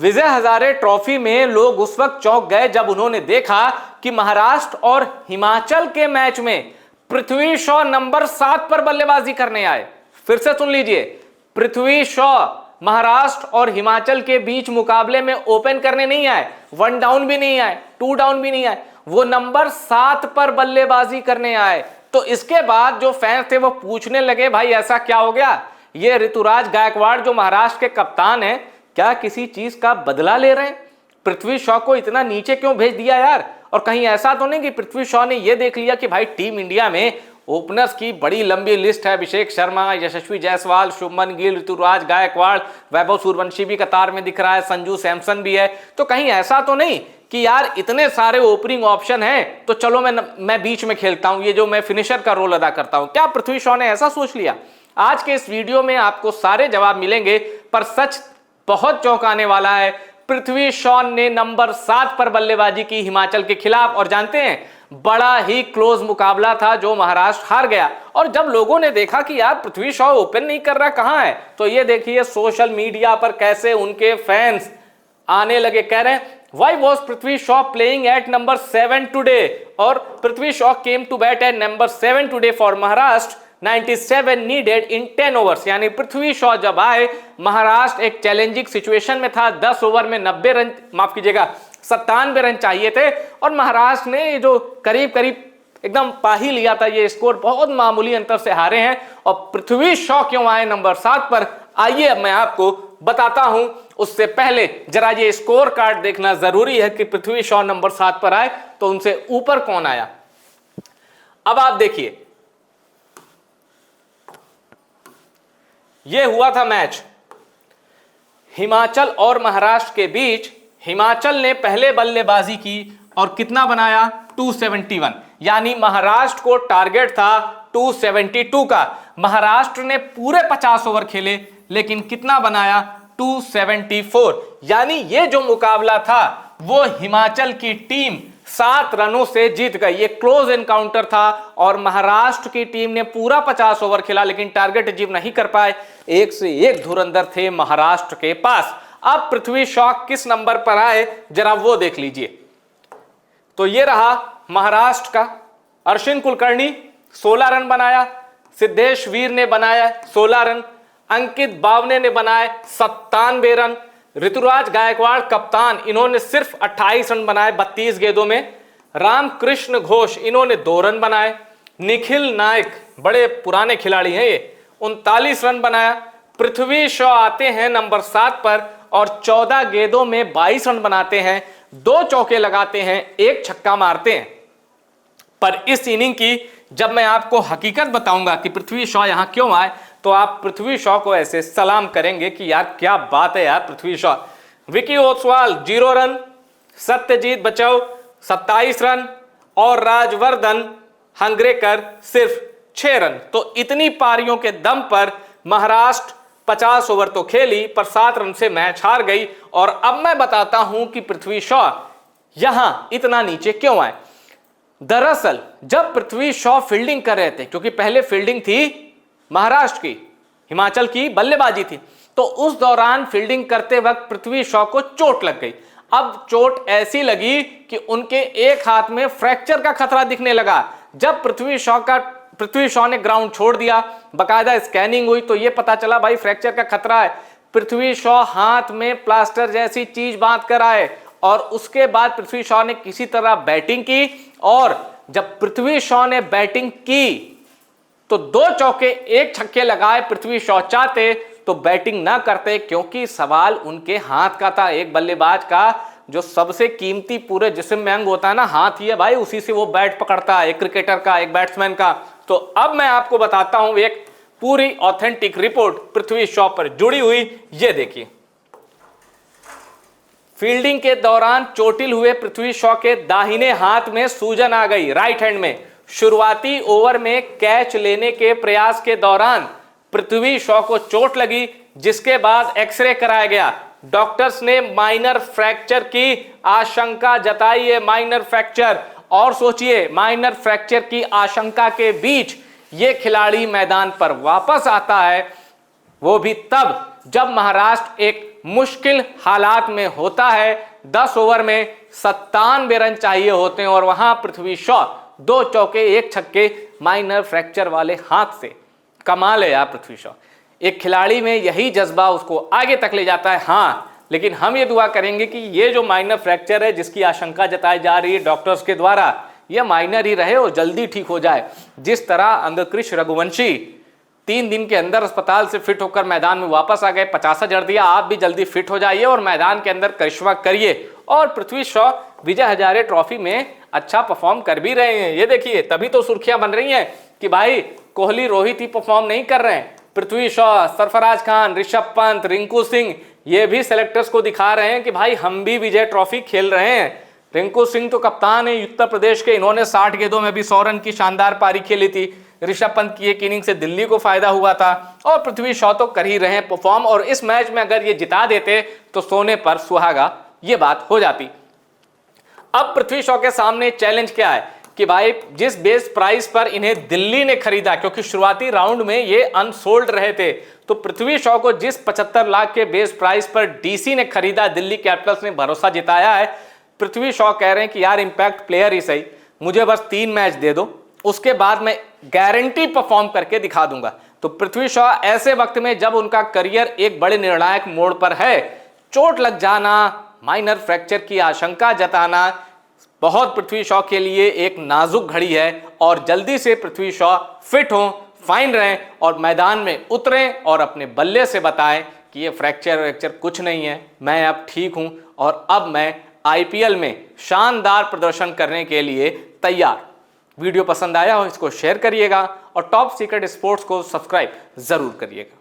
Vijay Hazare trophy में लोग उस वक्त चौंक गए जब उन्होंने देखा कि महाराष्ट्र और हिमाचल के मैच में पृथ्वी शॉ नंबर 7 पर बल्लेबाजी करने आए। फिर से सुन लीजिए, पृथ्वी शॉ महाराष्ट्र और हिमाचल के बीच मुकाबले में ओपन करने नहीं आए, 1 डाउन भी नहीं आए, 2 डाउन भी नहीं आए, वो नंबर 7 पर बल्लेबाजी करने आए। तो इसके बाद जो फैंस थे वो पूछने लगे, भाई ऐसा क्या हो गया, ये ऋतुराज गायकवाड़ जो महाराष्ट्र के कप्तान हैं क्या किसी चीज का बदला ले रहे हैं? पृथ्वी शॉ को इतना नीचे क्यों भेज दिया यार? और कहीं ऐसा तो नहीं कि पृथ्वी शॉ ने यह देख लिया कि भाई टीम इंडिया में ओपनर्स की बड़ी लंबी लिस्ट है, अभिषेक शर्मा, यशस्वी जायसवाल, शुभमन गिल, ऋतुराज गायकवाड़, वैभव सूर्यवंशी भी कतार में दिख रहा है, संजू सैमसन भी है, तो कहीं ऐसा तो नहीं कि यार इतने सारे ओपनिंग ऑप्शन हैं तो चलो मैं बीच में खेलता हूं, ये जो मैं फिनिशर का रोल अदा करता हूं? क्या पृथ्वी शॉ ने ऐसा सोच लिया? आज के इस वीडियो में आपको सारे जवाब मिलेंगे, पर सच बहुत चौंकाने वाला है। पृथ्वी शॉ ने नंबर 7 पर बल्लेबाजी की हिमाचल के खिलाफ, और जानते हैं बड़ा ही क्लोज मुकाबला था जो महाराष्ट्र हार गया। और जब लोगों ने देखा कि यार पृथ्वी शॉ ओपन नहीं कर रहा, कहां है, तो ये देखिए सोशल मीडिया पर कैसे उनके फैंस आने लगे, कह रहे हैं why was Prithvi Shaw playing at number 7 today, और Prithvi Shaw came to bat at number 7 today for Maharashtra, 97 needed in 10 overs. यानी पृथ्वी शॉ जब आए, महाराष्ट्र एक चैलेंजिंग सिचुएशन में था, 10 ओवर में 90 रन, माफ कीजिएगा 97 रन चाहिए थे, और महाराष्ट्र ने जो करीब करीब एकदम पा ही लिया था, ये स्कोर बहुत मामूली अंतर से हारे हैं। और पृथ्वी शॉ क्यों आए नंबर 7 पर, आइए अब मैं आपको बताता हूं। उससे पहले जरा ये स्कोर कार्ड देखना जरूरी है कि पृथ्वी शॉ नंबर 7 पर आए तो उनसे ऊपर कौन आया। अब आप देखिए, यह हुआ था मैच हिमाचल और महाराष्ट्र के बीच। हिमाचल ने पहले बल्लेबाजी की और कितना बनाया, 271, यानी महाराष्ट्र को टारगेट था 272 का। महाराष्ट्र ने पूरे 50 ओवर खेले लेकिन कितना बनाया, 274, यानी ये जो मुकाबला था वो हिमाचल की टीम 7 रनों से जीत गई। ये क्लोज एनकाउंटर था और महाराष्ट्र की टीम ने पूरा 50 ओवर खेला लेकिन टारगेट अचीव नहीं कर पाए। एक से एक धुरंधर थे महाराष्ट्र के पास। अब पृथ्वी शॉ किस नंबर पर आए जरा वो देख लीजिए। तो ये रहा महाराष्ट्र का, अर्शिन कुलकर्णी 16 रन बनाया, सिद्धेश वीर ने बनाया 16 रन, अंकित बावने ने बनाए 97 रन, ऋतुराज गायकवाड़ कप्तान, इन्होंने सिर्फ 28 रन बनाए 32 गेंदों में, रामकृष्ण घोष इन्होंने 2 रन बनाए, निखिल नायक बड़े पुराने खिलाड़ी हैं ये, 39 रन बनाया। पृथ्वी शॉ आते हैं नंबर 7 पर और 14 गेंदों में 22 रन बनाते हैं, 2 चौके लगाते हैं, 1 छक्का मारते हैं। पर इस इनिंग की जब मैं आपको हकीकत बताऊंगा कि पृथ्वी शॉ यहां क्यों आए, तो आप पृथ्वी शॉ को ऐसे सलाम करेंगे कि यार क्या बात है यार पृथ्वी शॉ। विकी ओसवाल 0 रन, सत्यजीत बचाओ 27 रन और राजवर्धन हंगरेकर सिर्फ 6 रन। तो इतनी पारियों के दम पर महाराष्ट्र 50 ओवर तो खेली पर 7 रन से मैच हार गई। और अब मैं बताता हूं कि पृथ्वी शॉ यहां इतना नीचे क्यों आए। दरअसल जब पृथ्वी शॉ फील्डिंग कर रहे थे, क्योंकि पहले फील्डिंग थी महाराष्ट्र की, हिमाचल की बल्लेबाजी थी, तो उस दौरान फील्डिंग करते वक्त पृथ्वी शॉ को चोट लग गई। अब चोट ऐसी लगी कि उनके एक हाथ में फ्रैक्चर का खतरा दिखने लगा। जब पृथ्वी शॉ ने ग्राउंड छोड़ दिया, बकायदा स्कैनिंग हुई तो यह पता चला भाई फ्रैक्चर का खतरा है। पृथ्वी शॉ हाथ में प्लास्टर जैसी चीज बांध कर आए और उसके बाद पृथ्वी शॉ ने किसी तरह बैटिंग की। और जब पृथ्वी शॉ ने बैटिंग की तो 2 चौके 1 छक्के लगाए। पृथ्वी शॉ चाहते तो बैटिंग ना करते, क्योंकि सवाल उनके हाथ का था। एक बल्लेबाज का जो सबसे कीमती पूरे जिस्म में अंग होता है ना, हाथ ही है भाई, उसी से वो बैट पकड़ता है, एक क्रिकेटर का, एक बैट्समैन का। तो अब मैं आपको बताता हूं एक पूरी ऑथेंटिक रिपोर्ट पृथ्वी शॉ पर जुड़ी हुई। ये देखिए, फील्डिंग के दौरान चोटिल हुए पृथ्वी शॉ के दाहिने हाथ में सूजन आ गई, राइट हैंड में। शुरुआती ओवर में कैच लेने के प्रयास के दौरान पृथ्वी शॉ को चोट लगी, जिसके बाद एक्सरे कराया गया। डॉक्टर्स ने माइनर फ्रैक्चर की आशंका जताई है, माइनर फ्रैक्चर। और सोचिए, माइनर फ्रैक्चर की आशंका के बीच ये खिलाड़ी मैदान पर वापस आता है, वो भी तब जब महाराष्ट्र एक मुश्किल हालात में होता है, 10 ओवर में 97 रन चाहिए होते हैं और वहां पृथ्वी शॉ 2 चौके 1 छक्के माइनर फ्रैक्चर वाले हाथ से। कमाल है यार पृथ्वी शॉ। एक खिलाड़ी में यही जज्बा उसको आगे तक ले जाता है। हाँ, लेकिन हम ये दुआ करेंगे कि ये जो माइनर फ्रैक्चर है जिसकी आशंका जताई जा रही है डॉक्टर्स के द्वारा, ये माइनर ही रहे और जल्दी ठीक हो जाए। जिस तरह अंगकृष रघुवंशी 3 दिन के अंदर अस्पताल से फिट होकर मैदान में वापस आ गए, 50 जड़ दिया, आप भी जल्दी फिट हो जाइए और मैदान के अंदर करिश्मा करिए। और पृथ्वी शॉ विजय हजारे ट्रॉफी में अच्छा परफॉर्म कर भी रहे हैं। ये देखिए, तभी तो सुर्खियां बन रही हैं कि भाई कोहली रोहित ही परफॉर्म नहीं कर रहे हैं, पृथ्वी शॉ, सरफराज खान, ऋषभ पंत, रिंकू सिंह ये भी सेलेक्टर्स को दिखा रहे हैं कि भाई हम भी विजय ट्रॉफी खेल रहे हैं। रिंकू सिंह तो कप्तान है उत्तर प्रदेश के, इन्होंने 60 गेंदों में भी 100 रन की शानदार पारी खेली थी। ऋषभ पंत की एक इनिंग से दिल्ली को फायदा हुआ था और पृथ्वी शॉ तो कर ही रहे हैं परफॉर्म। और इस मैच में अगर ये जिता देते तो सोने पर सुहागा ये बात हो जाती। अब पृथ्वी शॉ के सामने चैलेंज क्या है कि भाई जिस बेस प्राइस पर इन्हें दिल्ली ने खरीदा, क्योंकि शुरुआती राउंड में ये अनसोल्ड रहे थे, तो पृथ्वी शॉ को जिस 75 लाख के बेस प्राइस पर डीसी ने खरीदा, दिल्ली कैपिटल्स ने भरोसा जिताया है। पृथ्वी शॉ कह रहे हैं कि यार इंपैक्ट प्लेयर ही सही, मुझे बस 3 मैच दे दो, उसके बाद मैं गारंटी परफॉर्म करके दिखा दूंगा। तो पृथ्वी शॉ ऐसे वक्त में जब उनका करियर एक बड़े निर्णायक मोड़ पर है, चोट लग जाना, माइनर फ्रैक्चर की आशंका जताना बहुत पृथ्वी शॉ के लिए एक नाजुक घड़ी है। और जल्दी से पृथ्वी शॉ फिट हों, फाइन रहें और मैदान में उतरें और अपने बल्ले से बताएं कि ये फ्रैक्चर कुछ नहीं है, मैं अब ठीक हूं और अब मैं आईपीएल में शानदार प्रदर्शन करने के लिए तैयार। वीडियो पसंद आया हो इसको शेयर करिएगा और टॉप सीक्रेट स्पोर्ट्स को सब्सक्राइब जरूर करिएगा।